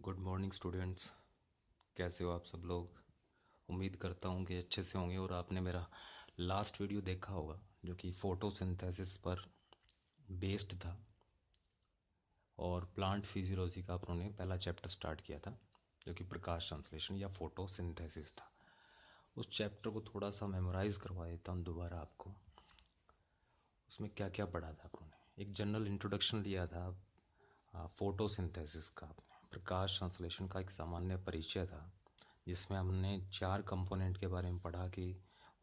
Good morning students. कैसे हो आप सब लोग। उम्मीद करता हूँ कि अच्छे से होंगे। और आपने मेरा लास्ट वीडियो देखा होगा जो कि फोटोसिंथेसिस पर बेस्ड था और प्लांट फिजियोलॉजी का उन्होंने पहला चैप्टर स्टार्ट किया था जो कि प्रकाश संश्लेषण या फोटोसिंथेसिस था। उस चैप्टर को थोड़ा सा मेमोराइज़ करवा देता हूँ दोबारा आपको। उसमें क्या क्या पढ़ा था आपने। एक जनरल इंट्रोडक्शन लिया था फोटोसिंथेसिस का, आपने प्रकाश संश्लेषण का एक सामान्य परिचय था जिसमें हमने 4 कंपोनेंट के बारे में पढ़ा कि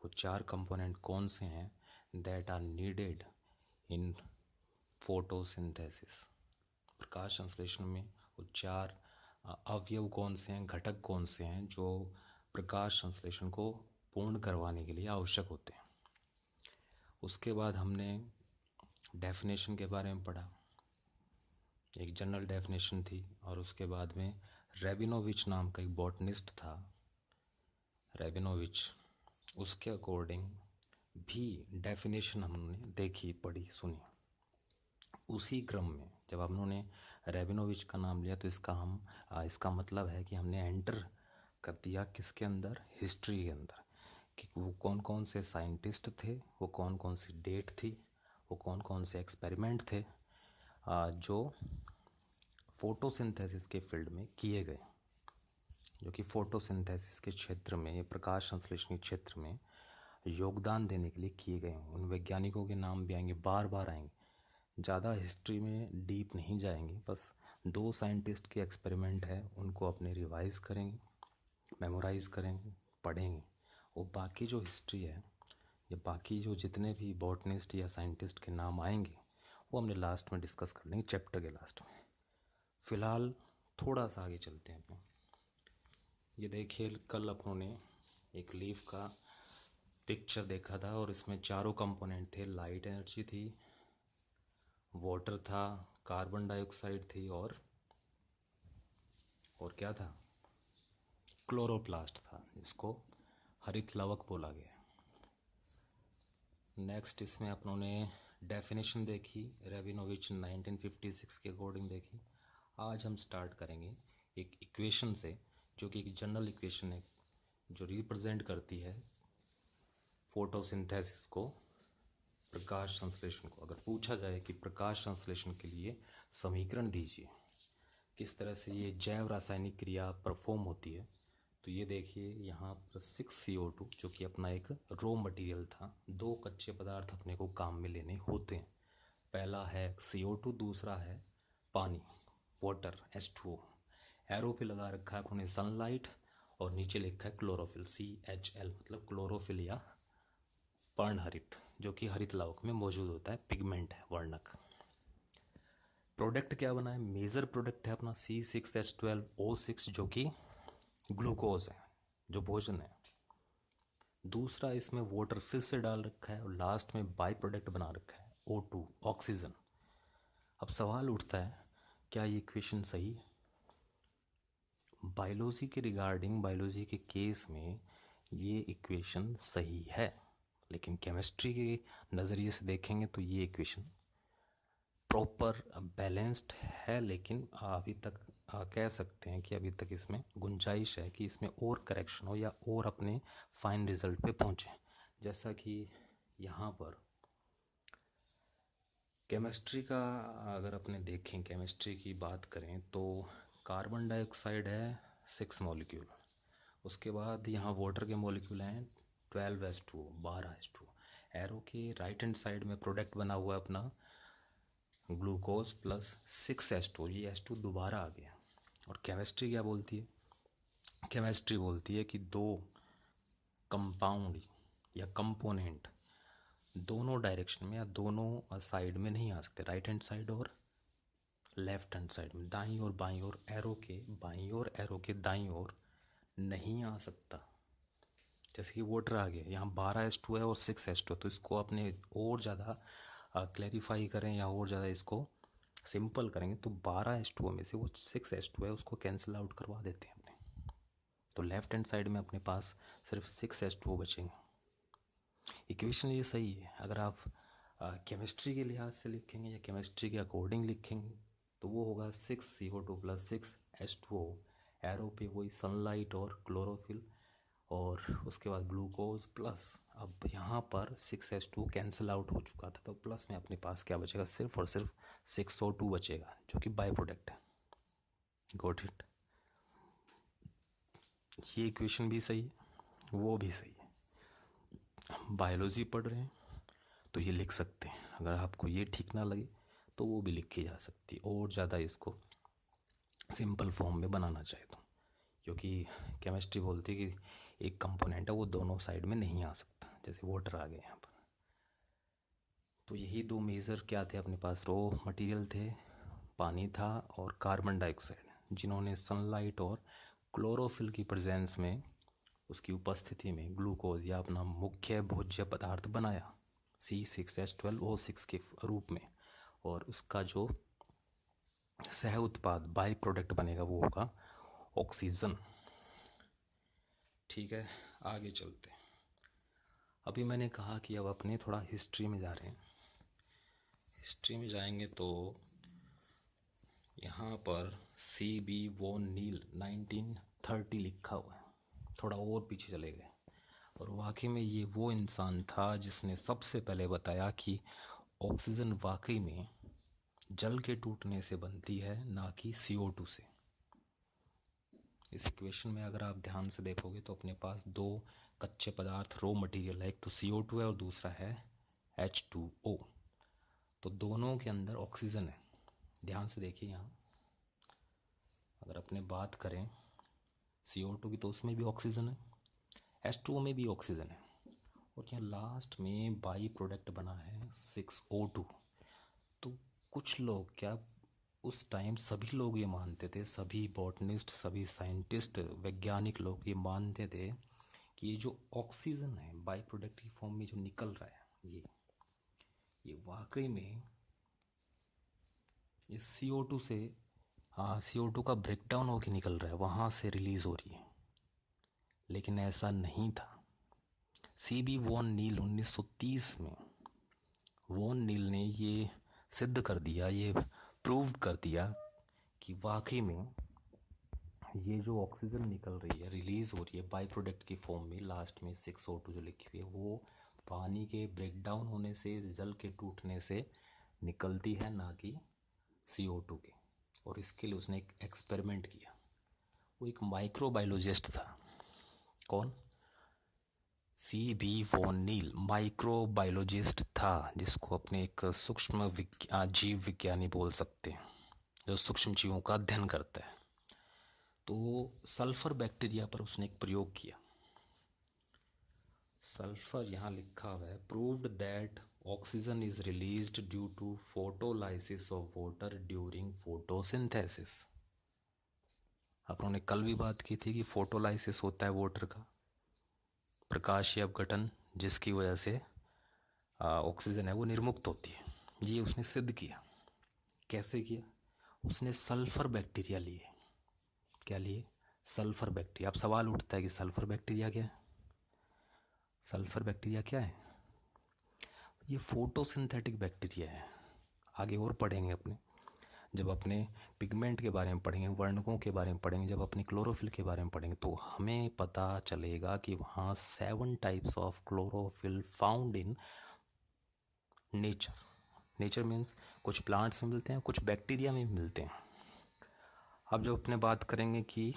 वो 4 कंपोनेंट कौन से हैं that are needed in photosynthesis. प्रकाश संश्लेषण में वो 4 अवयव कौन से हैं, घटक कौन से हैं जो प्रकाश संश्लेषण को पूर्ण करवाने के लिए आवश्यक होते हैं। उसके बाद हमने डेफिनेशन के बारे में पढ़ा, एक जनरल डेफिनेशन थी। और उसके बाद में रेबिनोविच नाम का एक बॉटनिस्ट था, रेबिनोविच, उसके अकॉर्डिंग भी डेफिनेशन हमने देखी, पढ़ी, सुनी। उसी क्रम में जब हम लोगों ने रेबिनोविच का नाम लिया तो इसका मतलब है कि हमने एंटर कर दिया किसके अंदर, हिस्ट्री के अंदर, कि वो कौन कौन से साइंटिस्ट थे, वो कौन कौन सी डेट थी, वो कौन कौन से एक्सपेरिमेंट थे जो फोटोसिंथेसिस के फील्ड में किए गए, जो कि फोटोसिंथेसिस के क्षेत्र में, प्रकाश संश्लेषण के क्षेत्र में योगदान देने के लिए किए गए। उन वैज्ञानिकों के नाम भी आएंगे, बार बार आएंगे। ज़्यादा हिस्ट्री में डीप नहीं जाएंगे, बस 2 साइंटिस्ट के एक्सपेरिमेंट है उनको अपने रिवाइज करेंगे, मेमोराइज करेंगे, पढ़ेंगे। और बाकी जो हिस्ट्री है या बाकी जो जितने भी बॉटनिस्ट या साइंटिस्ट के नाम आएंगे वो हमने लास्ट में डिस्कस कर लेंगे, चैप्टर के लास्ट में। फ़िलहाल थोड़ा सा आगे चलते हैं अपने। ये देखिए, कल अपनों ने एक लीफ का पिक्चर देखा था और इसमें 4 कंपोनेंट थे। लाइट एनर्जी थी, वाटर था, कार्बन डाइऑक्साइड थी और क्या था, क्लोरोप्लास्ट था, जिसको हरित लवक बोला गया। नेक्स्ट इसमें अपनों ने डेफिनेशन देखी, रेबिनोविच 1956 के अकॉर्डिंग देखी। आज हम स्टार्ट करेंगे एक इक्वेशन से जो कि एक जनरल इक्वेशन है जो रिप्रेजेंट करती है फोटोसिंथेसिस को, प्रकाश संश्लेषण को। अगर पूछा जाए कि प्रकाश संश्लेषण के लिए समीकरण दीजिए, किस तरह से ये जैव रासायनिक क्रिया परफॉर्म होती है, तो ये देखिए यहाँ पर 6CO2 जो कि अपना एक रॉ मटेरियल था। 2 कच्चे पदार्थ अपने को काम में लेने होते हैं। पहला है CO2, दूसरा है पानी, वाटर, H2O। एरो पे लगा रखा है अपने सनलाइट और नीचे लिखा है क्लोरोफिल, CHL, मतलब क्लोरोफिल या पर्णहरित, जो कि हरित लवक में मौजूद होता है, पिगमेंट है, वर्णक। प्रोडक्ट क्या बना है, मेजर प्रोडक्ट है अपना C6H12O6 जो कि ग्लूकोज है, जो भोजन है। दूसरा इसमें वाटर फिर से डाल रखा है और लास्ट में बाई प्रोडक्ट बना रखा है O2, ऑक्सीजन। अब सवाल उठता है, क्या ये इक्वेशन सही है? बायोलॉजी के रिगार्डिंग, बायोलॉजी के केस में ये इक्वेशन सही है, लेकिन केमिस्ट्री के नज़रिए से देखेंगे तो ये इक्वेशन प्रॉपर बैलेंस्ड है। लेकिन अभी तक कह सकते हैं कि अभी तक इसमें गुंजाइश है कि इसमें और करेक्शन हो या और अपने फाइन रिजल्ट पे पहुँचे। जैसा कि यहाँ पर केमिस्ट्री का अगर अपने देखें, केमिस्ट्री की बात करें तो कार्बन डाइऑक्साइड है 6 मॉलिक्यूल। उसके बाद यहाँ वाटर के मॉलिक्यूल हैं 12H2O, 12H2O। एरो के राइट हैंड साइड में प्रोडक्ट बना हुआ है अपना ग्लूकोज प्लस 6H2O, ये H2 दोबारा आ गया। और केमिस्ट्री क्या बोलती है, केमिस्ट्री बोलती है कि 2 कंपाउंड या कंपोनेंट दोनों डायरेक्शन में या दोनों साइड में नहीं आ सकते, राइट हैंड साइड और लेफ्ट हैंड साइड में, दाईं और बाईं ओर, एरो के बाईं ओर, एरो के दाईं ओर नहीं आ सकता। जैसे कि वाटर आ गया, यहाँ 12H2 है और 6H2, तो इसको अपने और ज़्यादा क्लैरिफाई करें या और ज़्यादा इसको सिंपल करेंगे तो 12H2 में से वो 6H2 है उसको कैंसिल आउट करवा देते हैं अपने, तो लेफ्ट हैंड साइड में अपने पास सिर्फ 6H2 बचेंगे। इक्वेशन ये सही है। अगर आप केमिस्ट्री के लिहाज से लिखेंगे या केमिस्ट्री के अकॉर्डिंग लिखेंगे तो वो होगा 6CO2 + 6H2O। एरो पे वही सनलाइट और क्लोरोफिल, और उसके बाद ग्लूकोज प्लस। अब यहाँ पर 6H2 कैंसिल आउट हो चुका था, तो प्लस में अपने पास क्या बचेगा, सिर्फ और सिर्फ 6O2 बचेगा, जो कि बाई प्रोडक्ट है। Got it. ये इक्वेशन भी सही है, वो भी सही है। बायोलॉजी पढ़ रहे हैं तो ये लिख सकते हैं। अगर आपको ये ठीक ना लगे तो वो भी लिखी जा सकती है, और ज़्यादा इसको सिंपल फॉर्म में बनाना चाहे तो, क्योंकि केमिस्ट्री बोलती है कि एक कंपोनेंट है वो दोनों साइड में नहीं आ सकता, जैसे वाटर आ गए यहाँ पर। तो यही दो मेजर क्या थे अपने पास, रॉ मटेरियल थे, पानी था और कार्बन डाइऑक्साइड, जिन्होंने सनलाइट और क्लोरोफिल की प्रेजेंस में, उसकी उपस्थिति में ग्लूकोज या अपना मुख्य भोज्य पदार्थ बनाया C6H12O6 के रूप में, और उसका जो सह उत्पाद बाई प्रोडक्ट बनेगा वो होगा ऑक्सीजन। ठीक है, आगे चलते हैं। अभी मैंने कहा कि अब अपने थोड़ा हिस्ट्री में जा रहे हैं। हिस्ट्री में जाएंगे तो यहाँ पर C.B. वॉन नील 1930 लिखा हुआ है, थोड़ा और पीछे चले गए, और वाकई में ये वो इंसान था जिसने सबसे पहले बताया कि ऑक्सीजन वाकई में जल के टूटने से बनती है, ना कि CO2 से। इस इक्वेशन में अगर आप ध्यान से देखोगे तो अपने पास दो कच्चे पदार्थ रॉ मटेरियल है, एक तो CO2 है और दूसरा है H2O। तो दोनों के अंदर ऑक्सीजन है। ध्यान से देखिए, यहाँ अगर अपने बात करें CO2 की तो उसमें भी ऑक्सीजन है, H2O में भी ऑक्सीजन है, और यहाँ लास्ट में बाई प्रोडक्ट बना है 6O2। तो कुछ लोग क्या, उस टाइम सभी लोग ये मानते थे, सभी बॉटनिस्ट, सभी साइंटिस्ट, वैज्ञानिक लोग ये मानते थे कि ये जो ऑक्सीजन है बाई प्रोडक्ट की फॉर्म में जो निकल रहा है, ये वाकई में इस CO2 से, हाँ, CO2 का ब्रेकडाउन होकर निकल रहा है, वहाँ से रिलीज़ हो रही है। लेकिन ऐसा नहीं था। C.B. वॉन नील 1930 में वॉन नील ने ये सिद्ध कर दिया, ये प्रूव कर दिया कि वाकई में ये जो ऑक्सीजन निकल रही है, रिलीज़ हो रही है बाई प्रोडक्ट की फॉर्म में, लास्ट में 6O2 जो लिखी हुई है, वो पानी के ब्रेकडाउन होने से, जल के टूटने से निकलती है, ना कि CO2 के। और इसके लिए उसने एक एक्सपेरिमेंट किया। वो एक माइक्रोबायोलॉजिस्ट था। कौन? C.B. वॉन नील माइक्रोबायोलॉजिस्ट था, जिसको अपने एक सूक्ष्म जीव विज्ञानी बोल सकते हैं, जो सूक्ष्म जीवों का अध्ययन करता है। तो सल्फर बैक्टीरिया पर उसने एक प्रयोग किया। सल्फर यहाँ लिखा हुआ है, proved that oxygen is released due to photolysis of water during photosynthesis. अपनों ने कल भी बात की थी कि फोटोलाइसिस होता है वाटर का, प्रकाशीय अपघटन, जिसकी वजह से ऑक्सीजन है वो निर्मुक्त होती है। ये उसने सिद्ध किया। कैसे किया? उसने सल्फर बैक्टीरिया लिए। क्या लिए? Sulphur bacteria. अब सवाल उठता है कि सल्फर बैक्टीरिया क्या है? सल्फर बैक्टीरिया क्या है? ये फोटोसिंथेटिक बैक्टीरिया है। आगे और पढ़ेंगे अपने, जब अपने पिगमेंट के बारे में पढ़ेंगे, वर्णकों के बारे में पढ़ेंगे, जब अपनी क्लोरोफिल के बारे में पढ़ेंगे, तो हमें पता चलेगा कि वहाँ 7 types of chlorophyll found in nature. Nature means कुछ प्लांट्स में मिलते हैं, कुछ बैक्टीरिया में मिलते हैं। अब जब अपने बात करेंगे कि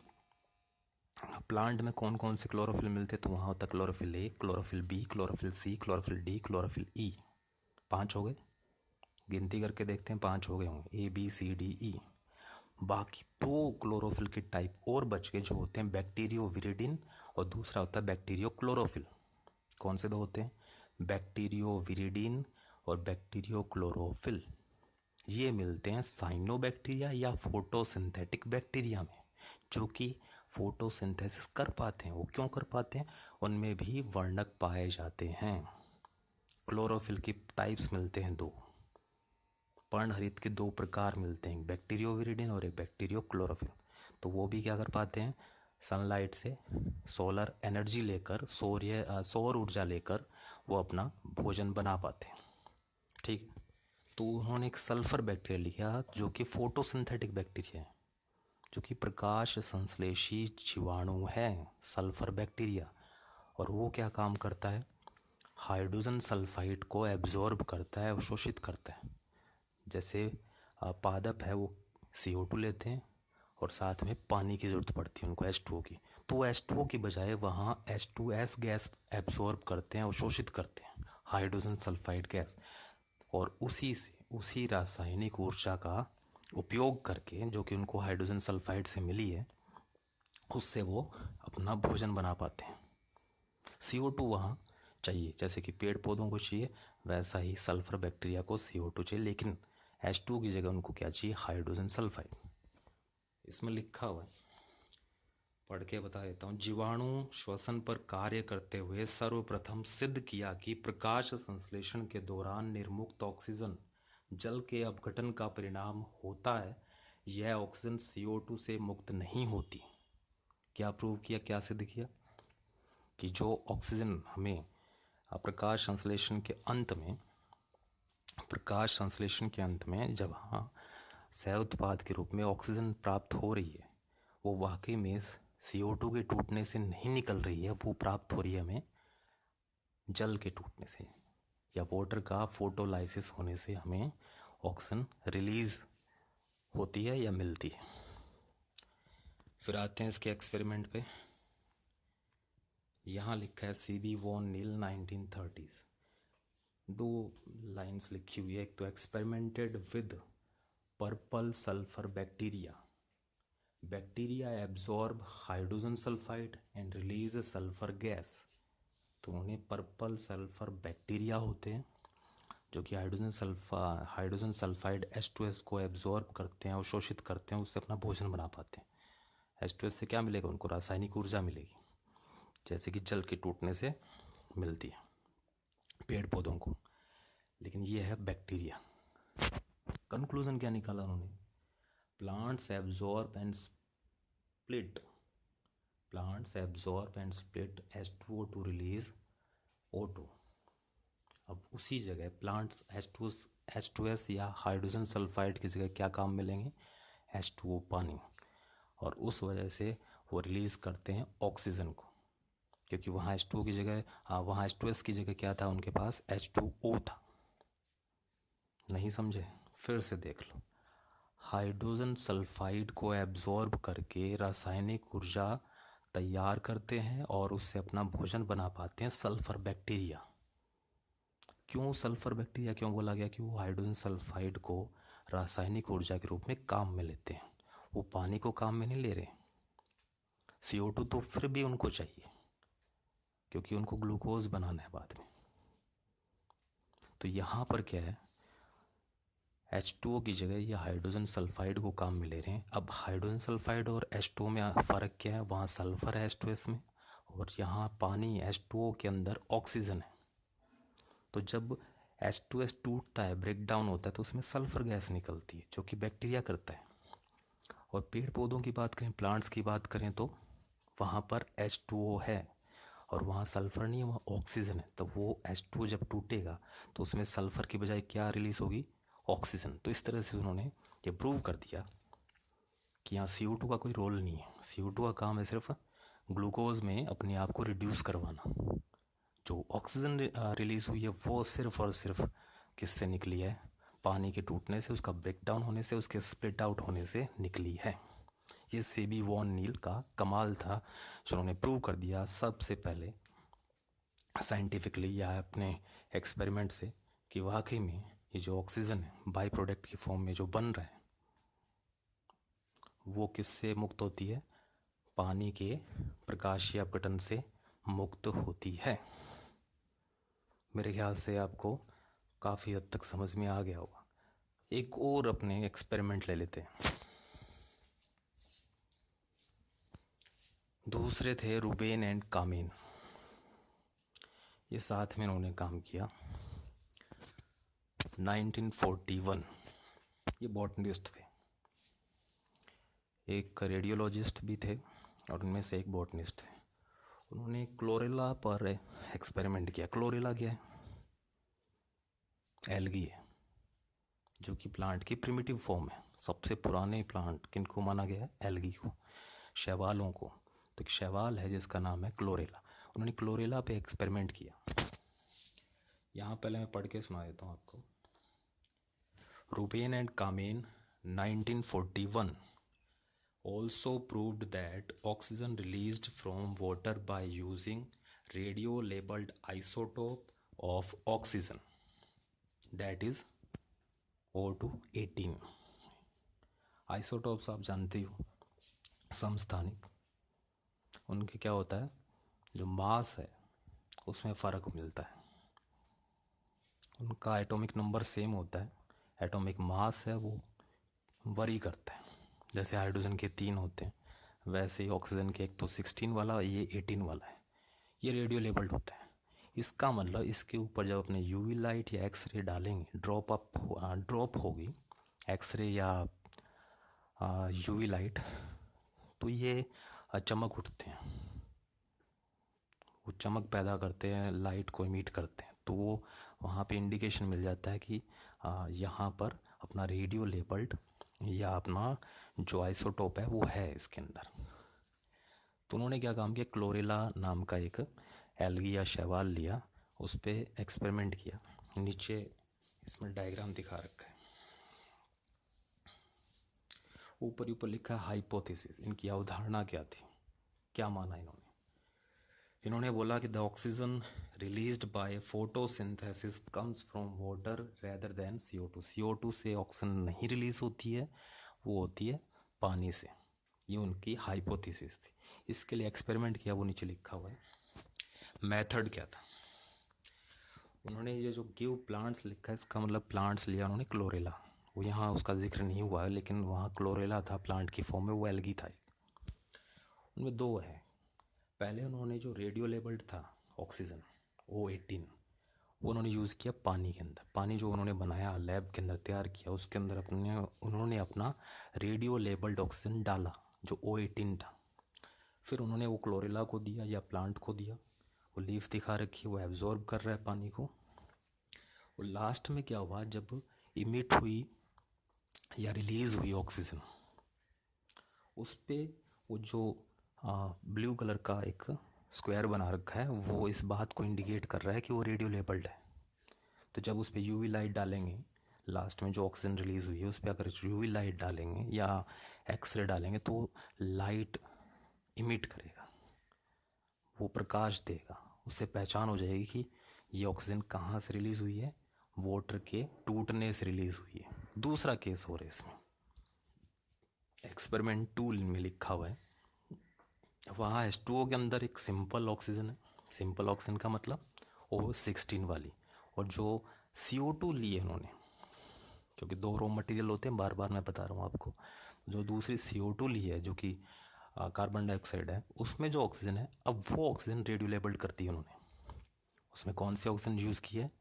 प्लांट में कौन कौन से क्लोरोफिल मिलते हैं, तो वहाँ होता है chlorophyll A, chlorophyll B, chlorophyll C, chlorophyll D, chlorophyll E. 5 हो गए। गिनती करके देखते हैं, 5 हो गए होंगे, ABCDE। बाकी 2 क्लोरोफिल के टाइप और बच गए, जो होते हैं बैक्टीरियोविरिडिन और दूसरा होता है बैक्टीरियोक्लोरोफिल। कौन से 2 होते हैं? बैक्टीरियोविरिडिन और बैक्टीरियोक्लोरोफिल। ये मिलते हैं साइनोबैक्टीरिया या फोटोसिंथेटिक बैक्टीरिया में, जो कि फोटोसिंथेसिस कर पाते हैं। वो क्यों कर पाते हैं? उनमें भी वर्णक पाए जाते हैं। क्लोरोफिल की टाइप्स मिलते हैं 2, पर्णहरित के 2 प्रकार मिलते हैं, बैक्टीरियोविरिडिन और एक बैक्टीरियोक्लोरोफिल। तो वो भी क्या कर पाते हैं? सनलाइट से सोलर एनर्जी लेकर, सौर ऊर्जा लेकर वो अपना भोजन बना पाते हैं। ठीक है, तो उन्होंने एक सल्फर बैक्टीरिया लिखा जो कि फोटोसिंथेटिक बैक्टीरिया है, जो कि प्रकाश संश्लेषी जीवाणु है, सल्फर बैक्टीरिया। और वो क्या काम करता है, हाइड्रोजन सल्फाइड को एब्जॉर्ब करता है, अवशोषित करता है। जैसे पादप है वो CO2 लेते हैं और साथ में पानी की ज़रूरत पड़ती है उनको, H2O की, तो H2O की बजाय वहाँ H2S गैस एब्जॉर्ब करते हैं, अवशोषित करते हैं, हाइड्रोजन सल्फाइड गैस। और उसी रासायनिक ऊर्जा का उपयोग करके, जो कि उनको हाइड्रोजन सल्फाइड से मिली है, उससे वो अपना भोजन बना पाते हैं। CO2 वहाँ चाहिए, जैसे कि पेड़ पौधों को चाहिए, वैसा ही सल्फर बैक्टीरिया को CO2 चाहिए, लेकिन H2O की जगह उनको क्या चाहिए, हाइड्रोजन सल्फाइड। इसमें लिखा हुआ है, पढ़ के बता देता हूँ। जीवाणु श्वसन पर कार्य करते हुए सर्वप्रथम सिद्ध किया कि प्रकाश संश्लेषण के दौरान निर्मुक्त ऑक्सीजन जल के अपघटन का परिणाम होता है। यह ऑक्सीजन CO2 से मुक्त नहीं होती। क्या प्रूव किया, क्या सिद्ध किया कि जो ऑक्सीजन हमें प्रकाश संश्लेषण के अंत में जब हाँ सह उत्पाद के रूप में ऑक्सीजन प्राप्त हो रही है, वो वाकई में CO2 के टूटने से नहीं निकल रही है, वो प्राप्त हो रही है हमें जल के टूटने से या वाटर का फोटोलाइसिस होने से हमें ऑक्सीजन रिलीज होती है या मिलती है। फिर आते हैं इसके एक्सपेरिमेंट पे। यहाँ लिखा है CB वॉन नील 1930s। दो लाइंस लिखी हुई है, एक तो experimented with purple sulphur bacteria absorb hydrogen sulphide and release sulphur gas. तो उन्हें पर्पल सल्फर बैक्टीरिया होते हैं जो कि हाइड्रोजन सल्फाइड H2S को एब्जॉर्ब करते हैं, अवशोषित करते हैं, उससे अपना भोजन बना पाते हैं। H2S से क्या मिलेगा उनको, रासायनिक ऊर्जा मिलेगी, जैसे कि जल के टूटने से मिलती है पेड़ पौधों को। लेकिन ये है बैक्टीरिया। कंक्लूजन क्या निकाला उन्होंने, plants absorb and split H2O to release O2। अब उसी जगह प्लांट्स H2S या हाइड्रोजन सल्फाइड की जगह क्या काम मिलेंगे, H2O पानी, और उस वजह से वो रिलीज़ करते हैं ऑक्सीजन को, क्योंकि वहाँ H2O की जगह वहाँ H2S की जगह क्या था उनके पास, H2O था। नहीं समझे, फिर से देख लो। हाइड्रोजन सल्फाइड को एब्जॉर्ब करके रासायनिक ऊर्जा तैयार करते हैं और उससे अपना भोजन बना पाते हैं सल्फर बैक्टीरिया। क्यों सल्फर बैक्टीरिया क्यों बोला गया, कि वो हाइड्रोजन सल्फाइड को रासायनिक ऊर्जा के रूप में काम में लेते हैं। वो पानी को काम में नहीं ले रहे, CO2 तो फिर भी उनको चाहिए क्योंकि उनको ग्लूकोज बनाना है बाद में। तो यहाँ पर क्या है, H2O की जगह ये हाइड्रोजन सल्फाइड को काम में ले रहे हैं। अब हाइड्रोजन सल्फाइड और H2O में फ़र्क क्या है, वहाँ सल्फर है H2S में और यहाँ पानी H2O के अंदर ऑक्सीजन है। तो जब H2S टूटता है, ब्रेक डाउन होता है, तो उसमें सल्फर गैस निकलती है जो कि बैक्टीरिया करता है। और पेड़ पौधों की बात करें, प्लांट्स की बात करें, तो वहाँ पर H2O है और वहाँ सल्फर नहीं है, वहाँ ऑक्सीजन है। तो वो H2O जब टूटेगा तो उसमें सल्फर की बजाय क्या रिलीज होगी, ऑक्सीजन। तो इस तरह से उन्होंने ये प्रूव कर दिया कि यहाँ CO2 का कोई रोल नहीं है। CO2 का काम है सिर्फ ग्लूकोज में अपने आप को रिड्यूस करवाना। जो ऑक्सीजन रिलीज हुई है वो सिर्फ और सिर्फ किससे निकली है, पानी के टूटने से, उसका ब्रेक डाउन होने से, उसके स्प्लिट आउट होने से निकली है। ये CB वॉन नील का कमाल था जो उन्होंने प्रूव कर दिया सबसे पहले साइंटिफिकली या अपने एक्सपेरिमेंट से कि वाकई में ये जो ऑक्सीजन है बाई प्रोडक्ट की फॉर्म में जो बन रहा है वो किससे मुक्त होती है, पानी के प्रकाशीय अपघटन से मुक्त होती है। मेरे ख्याल से आपको काफ़ी हद तक समझ में आ गया होगा। एक और अपने एक्सपेरिमेंट ले लेते हैं। दूसरे थे रूबेन एंड कामिन। ये साथ में उन्होंने काम किया 1941। ये बॉटनिस्ट थे, एक रेडियोलॉजिस्ट भी थे और उनमें से एक बॉटनिस्ट थे। उन्होंने क्लोरेला पर एक्सपेरिमेंट किया। क्लोरेला क्या है, एल्गी है। जो कि प्लांट की प्रिमिटिव फॉर्म है। सबसे पुराने प्लांट किनको माना गया है? एल्गी को, शैवालों को। तो एक शैवाल है जिसका नाम है क्लोरेला। उन्होंने क्लोरेला पे एक्सपेरिमेंट किया। यहाँ पहले मैं पढ़ के सुना देता हूँ आपको। Ruben and Kamen 1941 also proved that oxygen released from water by using radio labeled isotope of oxygen, that is O2 18। Isotopes आप जानते हो, समस्थानिक। उनके क्या होता है, जो मास है उसमें फ़र्क मिलता है। उनका एटॉमिक नंबर सेम होता है, एटॉमिक मास है वो वरी करता है। जैसे हाइड्रोजन के 3 होते हैं, वैसे ही ऑक्सीजन के एक तो 16 वाला, ये 18 वाला है। ये रेडियो लेबल्ड होता है। इसका मतलब इसके ऊपर जब अपने यूवी लाइट या एक्सरे डालेंगे, ड्रॉप होगी एक्सरे या यूवी लाइट, तो ये चमक उठते हैं, वो चमक पैदा करते हैं, लाइट को इमिट करते हैं। तो वो वहाँ पे इंडिकेशन मिल जाता है कि यहाँ पर अपना रेडियो लेबल्ड या अपना जो आइसोटोप है वो है इसके अंदर। तो उन्होंने क्या काम किया, क्लोरेला नाम का एक एल्गी या शैवाल लिया, उस पर एक्सपेरिमेंट किया। नीचे इसमें डायग्राम दिखा रखा है, ऊपर लिखा है हाइपोथेसिस। इनकी अवधारणा क्या थी, क्या माना इन्होंने बोला कि the oxygen released by photosynthesis comes from water rather than CO2। CO2 से ऑक्सीजन नहीं रिलीज होती है, वो होती है पानी से। ये उनकी हाइपोथेसिस थी। इसके लिए एक्सपेरिमेंट किया, वो नीचे लिखा हुआ है। मेथड क्या था, उन्होंने ये जो गिव प्लांट्स लिखा है, इसका मतलब प्लांट्स लिया उन्होंने क्लोरेला। वो यहाँ उसका जिक्र नहीं हुआ है, लेकिन वहाँ क्लोरेला था प्लांट की फॉर्म में, वो एल्गी था। उनमें 2 है। पहले उन्होंने जो रेडियो लेबल्ड था ऑक्सीजन O18, वो उन्होंने यूज़ किया पानी के अंदर। पानी जो उन्होंने बनाया, लैब के अंदर तैयार किया, उसके अंदर उन्होंने अपना रेडियो लेबल्ड ऑक्सीजन डाला जो O18 था। फिर उन्होंने वो क्लोरेला को दिया या प्लांट को दिया। वो लीफ दिखा रखी है, वो एब्जॉर्ब कर रहा है पानी को। और लास्ट में क्या हुआ, जब इमिट हुई या रिलीज़ हुई ऑक्सीजन, उस पर वो जो ब्लू कलर का एक स्क्वायर बना रखा है, वो इस बात को इंडिकेट कर रहा है कि वो रेडियो लेबल्ड है। तो जब उस पर यूवी लाइट डालेंगे, लास्ट में जो ऑक्सीजन रिलीज़ हुई है उस पर अगर यूवी लाइट डालेंगे या एक्सरे डालेंगे, तो लाइट इमिट करेगा, वो प्रकाश देगा। उससे पहचान हो जाएगी कि ये ऑक्सीजन कहाँ से रिलीज़ हुई है, वाटर के टूटने से रिलीज़ हुई है। दूसरा केस हो रहा है इसमें, एक्सपेरिमेंट 2 में लिखा हुआ है। वहाँ H2O के अंदर एक सिंपल ऑक्सीजन है। सिंपल ऑक्सीजन का मतलब O16 वाली। और जो CO2 लिए उन्होंने, क्योंकि 2 रॉ मटेरियल होते हैं, बार बार मैं बता रहा हूँ आपको, जो दूसरी CO2 ली है जो कि कार्बन डाइऑक्साइड है, उसमें जो ऑक्सीजन है, अब वो ऑक्सीजन रेडियो लेबल्ड कर दी उन्होंने। उसमें कौन सी ऑक्सीजन यूज़ की है,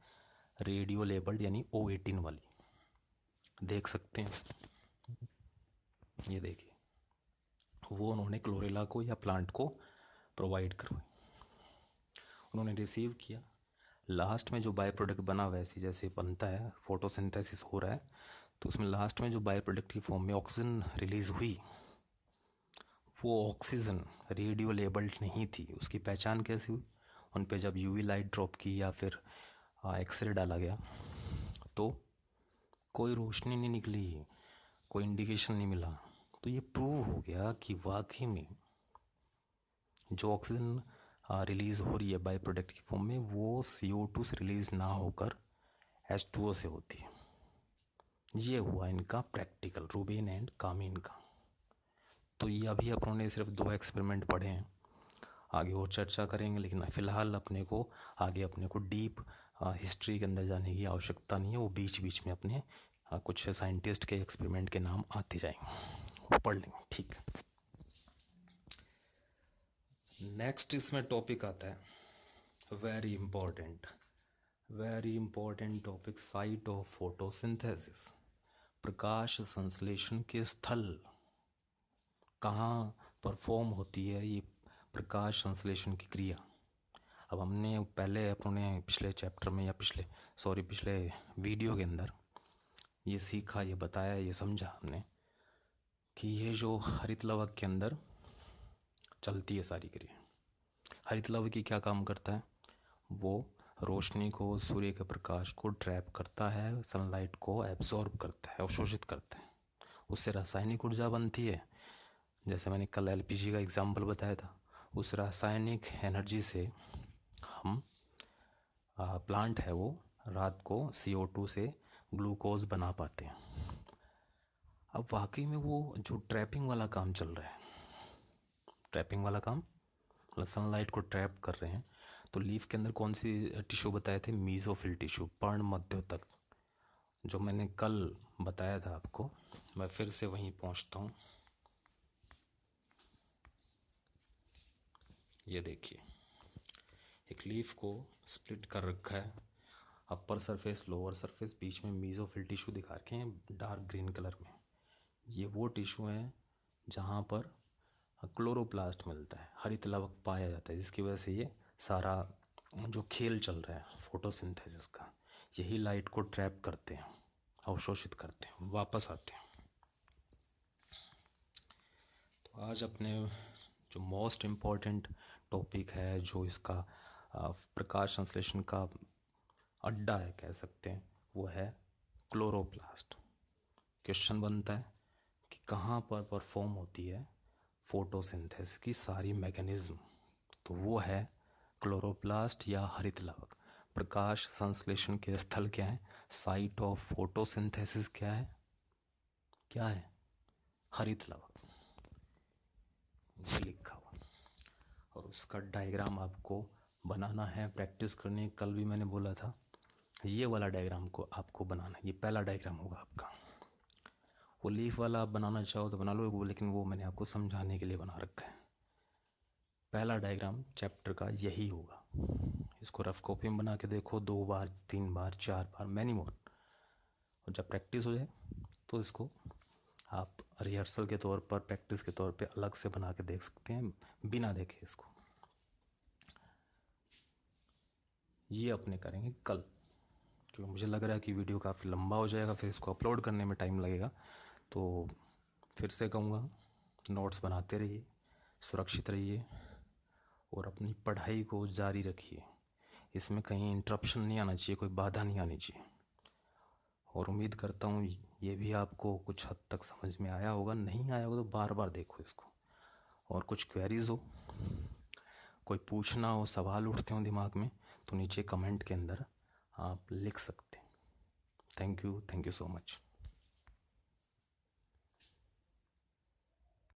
रेडियो लेबल्ड यानी O18 वाली। देख सकते हैं, ये देखिए, वो उन्होंने क्लोरेला को या प्लांट को प्रोवाइड करवाई। उन्होंने रिसीव किया। लास्ट में जो बाय प्रोडक्ट बना, वैसे जैसे बनता है, फोटोसिंथेसिस हो रहा है, तो उसमें लास्ट में जो बाय प्रोडक्ट की फॉर्म में ऑक्सीजन रिलीज़ हुई, वो ऑक्सीजन रेडियो लेबल्ड नहीं थी। उसकी पहचान कैसे हुई, उन पे जब यूवी लाइट ड्रॉप की या फिर एक्सरे डाला गया, तो कोई रोशनी नहीं निकली, कोई इंडिकेशन नहीं मिला। तो ये प्रूव हो गया कि वाकई में जो ऑक्सीजन रिलीज़ हो रही है बाय प्रोडक्ट की फॉर्म में, वो CO2 से रिलीज़ ना होकर H2O से होती है। ये हुआ इनका प्रैक्टिकल, रूबेन एंड कामेन का। तो ये अभी अपनों ने सिर्फ 2 एक्सपेरिमेंट पढ़े हैं, आगे और चर्चा करेंगे, लेकिन फ़िलहाल अपने को डीप हिस्ट्री के अंदर जाने की आवश्यकता नहीं है। वो बीच बीच में अपने कुछ साइंटिस्ट के एक्सपेरिमेंट के नाम आते जाएंगे, वो पढ़ लेंगे, ठीक है। नेक्स्ट इसमें टॉपिक आता है very important topic, site of photosynthesis. प्रकाश संश्लेषण के स्थल कहाँ परफॉर्म होती है ये प्रकाश संश्लेषण की क्रिया। अब हमने पहले अपने पिछले चैप्टर में या पिछले वीडियो के अंदर ये सीखा, ये बताया, ये समझा हमने कि ये जो हरित लवक के अंदर चलती है सारी क्रिया। हरित लवक की क्या काम करता है? वो रोशनी को, सूर्य के प्रकाश को ट्रैप करता है, सनलाइट को एब्जॉर्ब करता है, अवशोषित करता है। उससे रासायनिक ऊर्जा बनती है। जैसे मैंने कल एलपीजी का एग्जाम्पल बताया था, उस रासायनिक एनर्जी से हम प्लांट है वो रात को CO2 से ग्लूकोज बना पाते हैं। अब वाकई में वो जो ट्रैपिंग वाला काम चल रहा है, ट्रैपिंग वाला काम मतलब सनलाइट को ट्रैप कर रहे हैं, तो लीफ के अंदर कौन सी टिश्यू बताए थे? मीजोफिल टिश्यू, पर्ण मध्योतक, जो मैंने कल बताया था आपको। मैं फिर से वहीं पहुंचता हूँ। ये देखिए, एक लीफ को स्प्लिट कर रखा है, अपर सरफेस, लोअर सरफेस, बीच में मीजोफिल टिश्यू दिखा रखे हैं डार्क ग्रीन कलर में। ये वो टिश्यू हैं जहाँ पर क्लोरोप्लास्ट मिलता है, हरित लवक पाया जाता है, जिसकी वजह से ये सारा जो खेल चल रहा है फोटोसिंथेसिस का, यही लाइट को ट्रैप करते हैं, अवशोषित करते हैं, वापस आते हैं। तो आज अपने जो मोस्ट इम्पॉर्टेंट टॉपिक है, जो इसका प्रकाश संश्लेषण का अड्डा है कह सकते हैं, वो है क्लोरोप्लास्ट। क्वेश्चन बनता है कि कहाँ पर परफॉर्म होती है फोटोसिंथेसिस की सारी मैकेनिज्म? तो वो है क्लोरोप्लास्ट या हरित लवक। प्रकाश संश्लेषण के स्थल क्या है? साइट ऑफ फोटोसिंथेसिस क्या है? क्या है? हरित लवक, ये लिखा हुआ। और उसका डायग्राम आपको बनाना है, प्रैक्टिस करनी है। कल भी मैंने बोला था ये वाला डायग्राम को आपको बनाना है, ये पहला डायग्राम होगा आपका। वो लीफ वाला आप बनाना चाहो तो बना लो वो, लेकिन वो मैंने आपको समझाने के लिए बना रखा है। पहला डायग्राम चैप्टर का यही होगा। इसको रफ कॉपी में बना के देखो 2 बार, 3 बार, 4 बार, मैनी मोर। और जब प्रैक्टिस हो जाए तो इसको आप रिहर्सल के तौर पर, प्रैक्टिस के तौर पे अलग से बना के देख सकते हैं, बिना देखे इसको। ये अपने करेंगे कल, क्योंकि मुझे लग रहा है कि वीडियो काफ़ी लंबा हो जाएगा, फिर इसको अपलोड करने में टाइम लगेगा। तो फिर से कहूँगा, नोट्स बनाते रहिए, सुरक्षित रहिए और अपनी पढ़ाई को जारी रखिए। इसमें कहीं इंटरप्शन नहीं आना चाहिए, कोई बाधा नहीं आनी चाहिए। और उम्मीद करता हूँ ये भी आपको कुछ हद तक समझ में आया होगा। नहीं आया होगा तो बार बार देखो इसको। और कुछ क्वेरीज हो, कोई पूछना हो, सवाल उठते हो दिमाग में, तो नीचे कमेंट के अंदर आप लिख सकते हैं। Thank you so much.